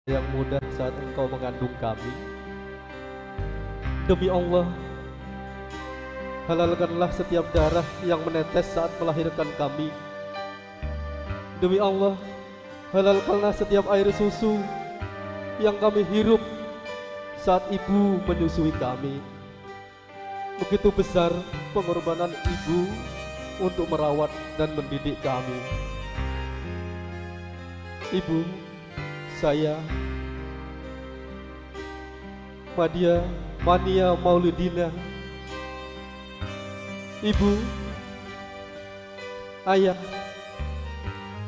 yang mudah saat Engkau mengandung kami. Demi Allah, halalkanlah setiap darah yang menetes saat melahirkan kami. Demi Allah, halalkanlah setiap air susu yang kami hirup saat ibu menyusui kami. Begitu besar pengorbanan ibu untuk merawat dan mendidik kami. Ibu, saya Mania Maulidina. Ibu, ayah,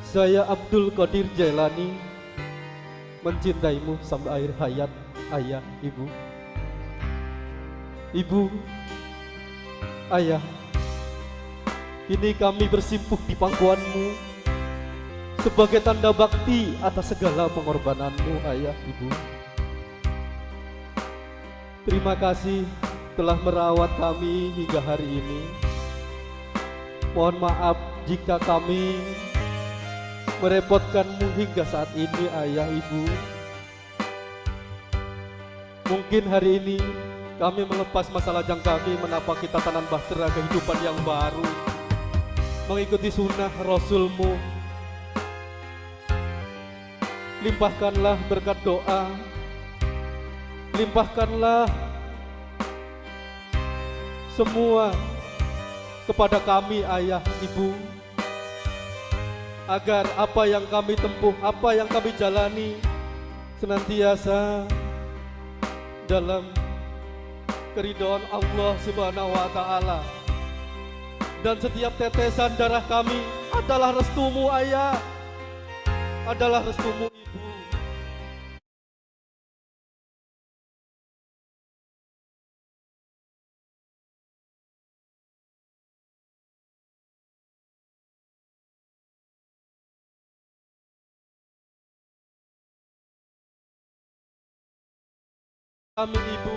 saya Abdul Qadir Jailani mencintaimu sampai akhir hayat. Ayah, ibu. Ibu, ayah, kini kami bersimpuh di pangkuanmu sebagai tanda bakti atas segala pengorbananmu, ayah, ibu. Terima kasih telah merawat kami hingga hari ini. Mohon maaf jika kami merepotkanmu hingga saat ini, ayah, ibu. Mungkin hari ini kami melepas masa lajang kami menapaki tatanan bahtera kehidupan yang baru, mengikuti sunnah Rasulmu. Limpahkanlah berkat doa, limpahkanlah semua kepada kami, ayah, ibu, agar apa yang kami tempuh, apa yang kami jalani senantiasa dalam keridhaan Allah Subhanahu wa Ta'ala. Dan setiap tetesan darah kami adalah restumu, ayah, adalah restumu, ibu. Kami, ibu,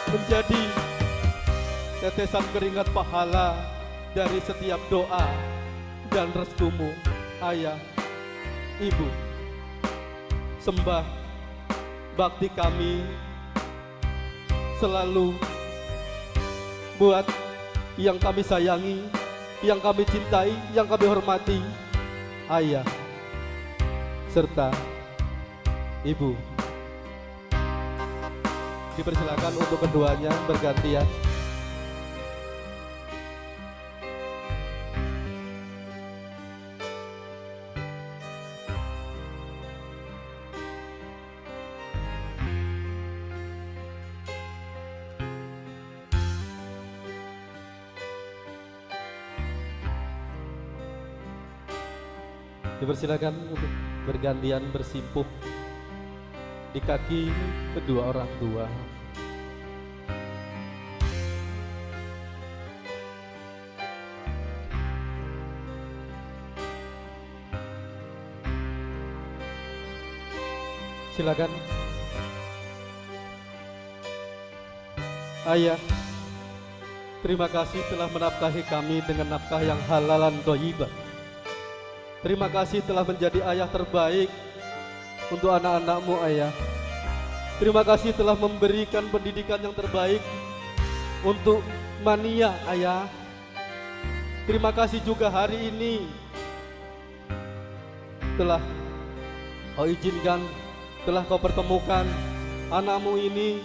menjadi tetesan keringat pahala dari setiap doa dan restumu, ayah, ibu. Sembah bakti kami selalu buat yang kami sayangi, yang kami cintai, yang kami hormati, ayah serta ibu. Dipersilakan untuk keduanya bergantian. Dipersilakan untuk bergantian bersimpuh di kaki kedua orang tua. Silakan. Ayah, terima kasih telah menafkahi kami dengan nafkah yang halalan thayyibah. Terima kasih telah menjadi ayah terbaik untuk anak-anakmu, ayah. Terima kasih telah memberikan pendidikan yang terbaik untuk Mania, ayah. Terima kasih juga hari ini telah kau izinkan, telah kau pertemukan anakmu ini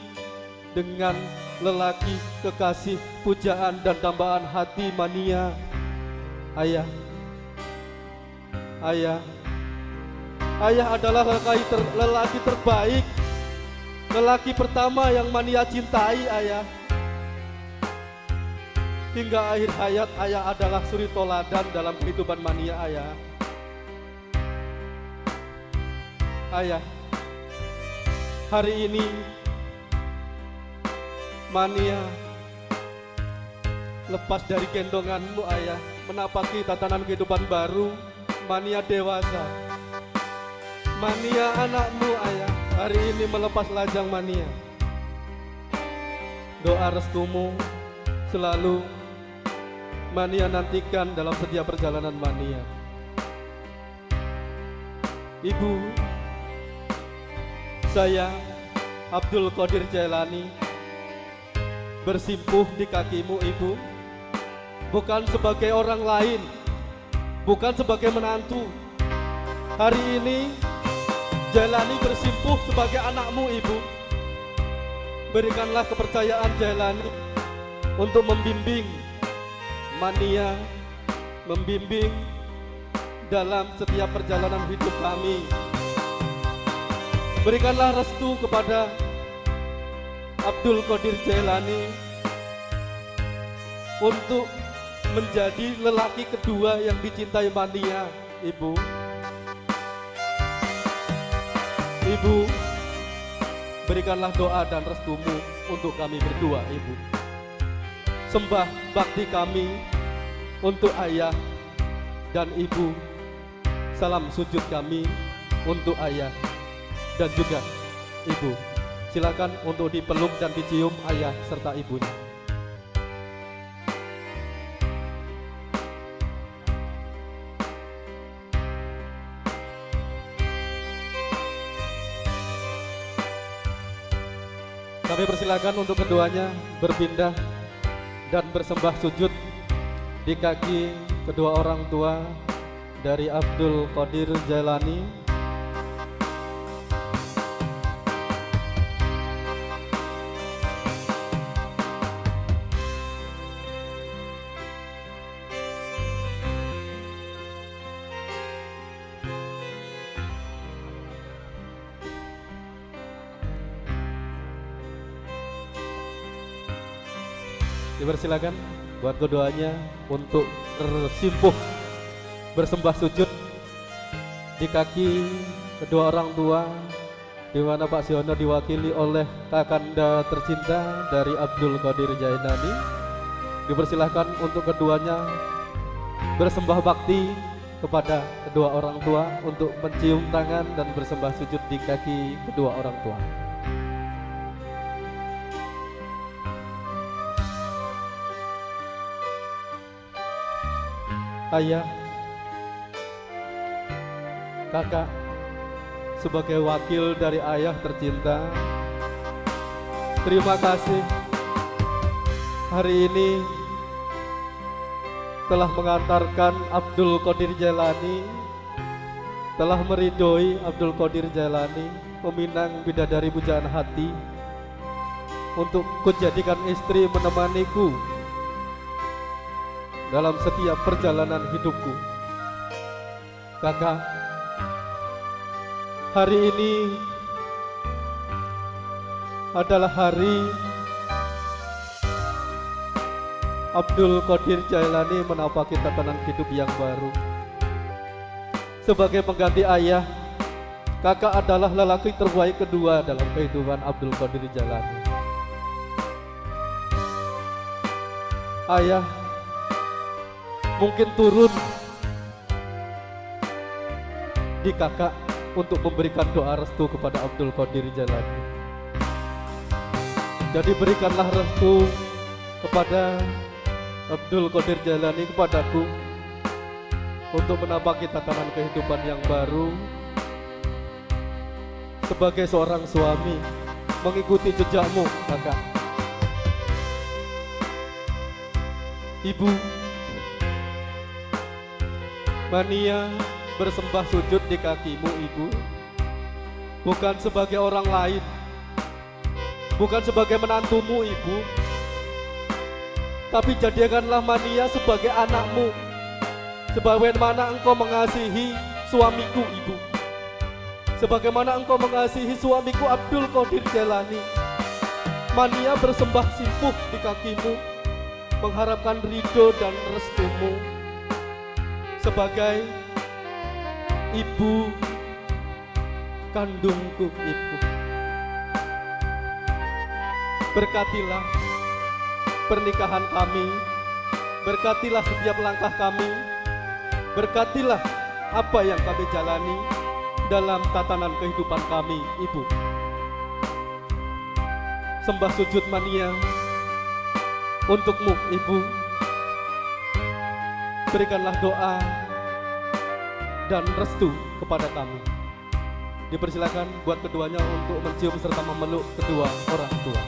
dengan lelaki kekasih pujaan dan tambahan hati Mania, ayah. Ayah, ayah adalah lelaki terbaik, lelaki pertama yang Mania cintai, ayah. Hingga akhir hayat, ayah adalah suri toladan dalam kehidupan Mania, ayah. Ayah, hari ini Mania lepas dari gendonganmu, ayah, menapaki tatanan kehidupan baru. Mania dewasa, Mania anakmu, ayah, hari ini melepas lajang Mania. Doa restumu selalu Mania nantikan dalam setiap perjalanan Mania. Ibu, Saya, Abdul Qadir Jailani, bersimpuh di kakimu Ibu, bukan sebagai orang lain, bukan sebagai menantu. Hari ini Jailani bersimpuh sebagai anakmu Ibu. Berikanlah kepercayaan Jailani untuk membimbing Mania, membimbing dalam setiap perjalanan hidup kami. Berikanlah restu kepada Abdul Qadir Jailani untuk menjadi lelaki kedua yang dicintai Mania, Ibu. Ibu, berikanlah doa dan restumu untuk kami berdua, Ibu. Sembah bakti kami untuk ayah dan ibu. Salam sujud kami untuk ayah dan juga ibu. Silakan untuk dipeluk dan dicium ayah serta ibunya. Kami persilakan untuk keduanya berpindah dan bersembah sujud di kaki kedua orang tua dari Abdul Qadir Jailani. Dipersilakan buat keduanya untuk bersimpuh bersembah sujud di kaki kedua orang tua, di mana Pak Siono diwakili oleh kakanda tercinta dari Abdul Qadir Jailani. Dipersilakan untuk keduanya bersembah bakti kepada kedua orang tua untuk mencium tangan dan bersembah sujud di kaki kedua orang tua. Ayah, kakak, sebagai wakil dari ayah tercinta, terima kasih hari ini telah mengantarkan Abdul Qadir Jailani, telah meridhoi Abdul Qadir Jailani, peminang bidadari pujaan hati, untuk kujadikan istri menemaniku dalam setiap perjalanan hidupku. Kakak, hari ini adalah hari Abdul Qadir Jailani menapaki tatanan hidup yang baru. Sebagai pengganti ayah, kakak adalah lelaki terbaik kedua dalam kehidupan Abdul Qadir Jailani. Ayah mungkin turun di kakak untuk memberikan doa restu kepada Abdul Qadir Jailani. Jadi berikanlah restu kepada Abdul Qadir Jailani kepadaku untuk menapaki tatanan kehidupan yang baru sebagai seorang suami, mengikuti jejakmu, kakak. Ibu, Mania bersembah sujud di kakimu, Ibu, bukan sebagai orang lain, bukan sebagai menantumu, Ibu, tapi jadikanlah Mania sebagai anakmu, sebagaimana engkau mengasihi suamiku, Ibu, sebagaimana engkau mengasihi suamiku Abdul Qadir Jailani. Mania bersembah simpuh di kakimu, mengharapkan ridho dan restumu sebagai ibu kandungku, Ibu. Berkatilah pernikahan kami, berkatilah setiap langkah kami, berkatilah apa yang kami jalani dalam tatanan kehidupan kami, Ibu. Sembah sujud Mania untukmu, Ibu. Berikanlah doa dan restu kepada kami. Dipersilakan buat keduanya untuk mencium serta memeluk kedua orang tua.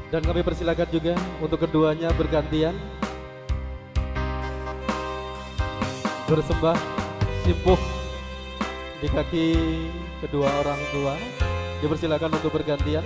Dan kami persilakan juga untuk keduanya bergantian bersembah simpuh di kaki kedua orang tua. Dipersilakan untuk bergantian.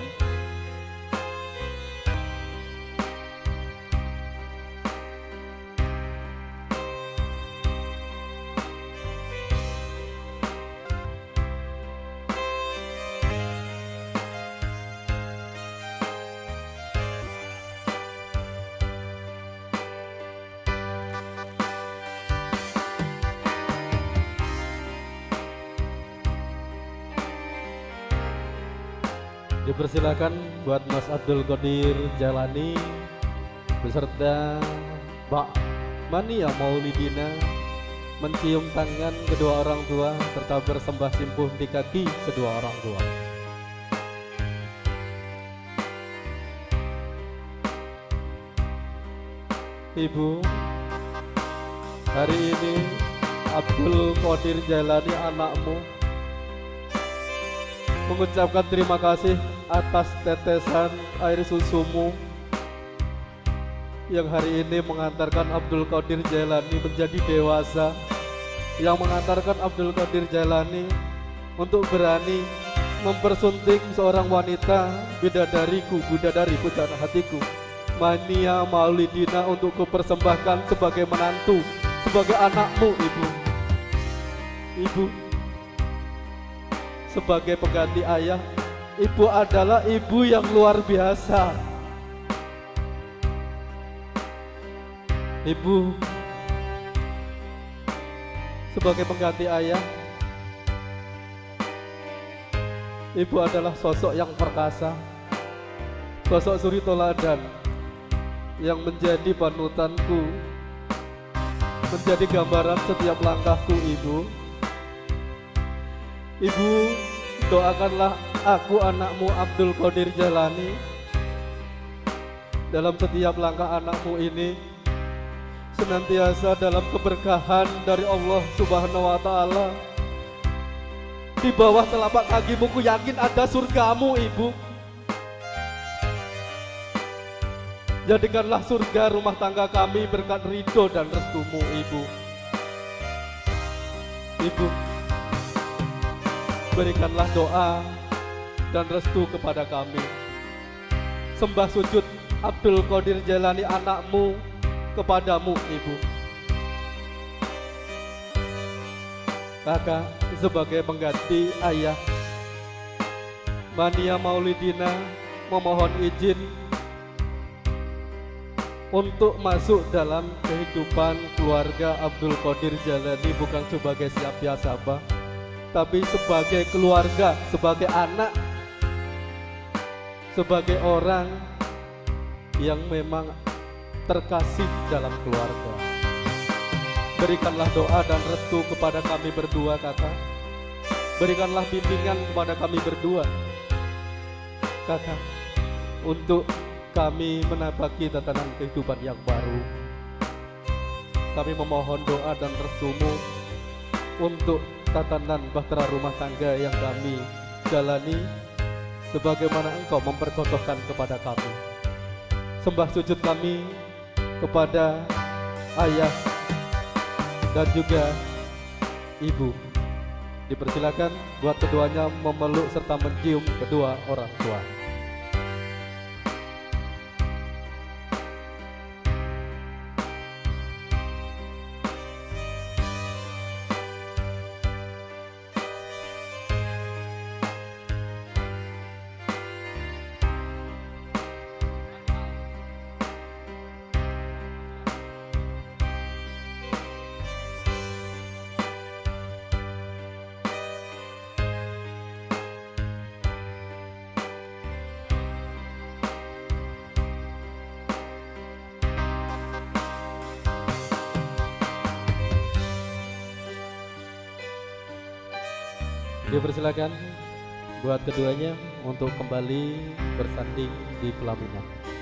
Dipersilakan buat Mas Abdul Qadir Jailani beserta Mbak Mania Maulidina mencium tangan kedua orang tua serta bersembah simpuh di kaki kedua orang tua. Ibu, hari ini Abdul Qadir Jailani anakmu mengucapkan terima kasih atas tetesan air susumu yang hari ini mengantarkan Abdul Qadir Jailani menjadi dewasa, yang mengantarkan Abdul Qadir Jailani untuk berani mempersunting seorang wanita, bidadariku, bidadari pujaan hatiku, Mania Maulidina, untuk kupersembahkan sebagai menantu, sebagai anakmu. Ibu, sebagai pengganti ayah, ibu adalah ibu yang luar biasa. Ibu, sebagai pengganti ayah, ibu adalah sosok yang perkasa, sosok suri toladan yang menjadi panutanku, menjadi gambaran setiap langkahku. Ibu, doakanlah aku, anakmu Abdul Qadir Jailani, dalam setiap langkah anakmu ini senantiasa dalam keberkahan dari Allah Subhanahu wa Ta'ala. Di bawah telapak kakimu ku yakin ada surgamu. Ibu, jadikanlah surga rumah tangga kami berkat ridho dan restumu. Ibu, berikanlah doa dan restu kepada kami. Sembah sujud Abdul Qadir Jailani anakmu kepadamu. Ibu, kakak sebagai pengganti ayah, Mania Maulidina memohon izin untuk masuk dalam kehidupan keluarga Abdul Qadir Jailani, bukan sebagai siapa, tapi sebagai keluarga, sebagai anak, sebagai orang yang memang terkasih dalam keluarga. Berikanlah doa dan restu kepada kami berdua, kakak. Berikanlah bimbingan kepada kami berdua, kakak, untuk kami menapaki tatanan kehidupan yang baru. Kami memohon doa dan restumu untuk tatanan bahtera rumah tangga yang kami jalani, sebagaimana engkau mempercontohkan kepada kami. Sembah sujud kami kepada ayah dan juga ibu. Dipersilakan buat keduanya memeluk serta mencium kedua orang tua. Dipersilakan buat keduanya untuk kembali bersanding di pelaminan.